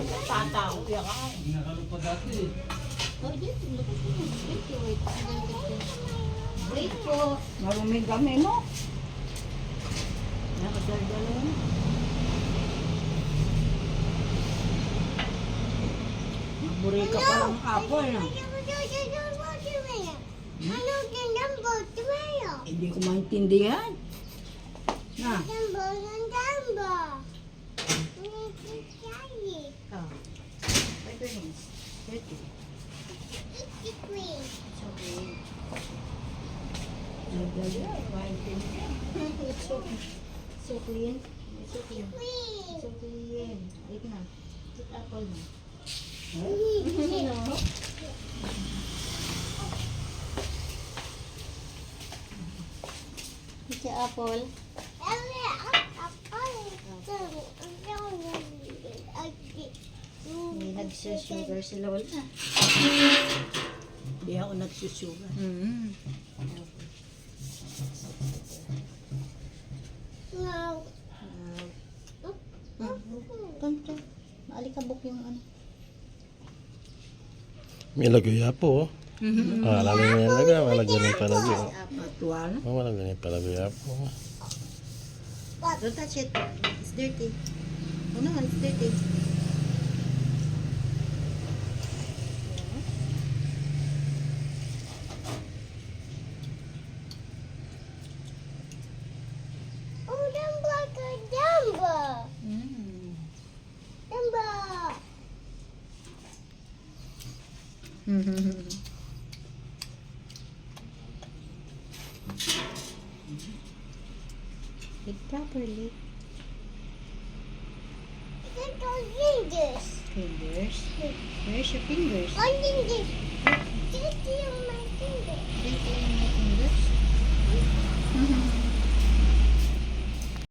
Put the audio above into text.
Tataw, yan ka. Nakalupad dati. Wait po. Maruming kami, no? Nakadaldalon. Naburi ka pa ng apple, no? Hindi ko maintindihan. Na. Oh. Wait your hands. Dirty. It's okay. It's so, so clean. It's so clean. So clean. Eat na. Eat apple na. No. Eat your apple. May nagsusugar si Lola. Hindi ako nagsusugar. Tonto. Maalikabok yung ano. May lagoy po. Lagi na yung lagoy. Malagyan yung palagay. Patuan. Malagyan yung palagay po. Don't touch it. It's dirty. Oh no, it's dirty. Eat properly. Fingers. Where's your fingers?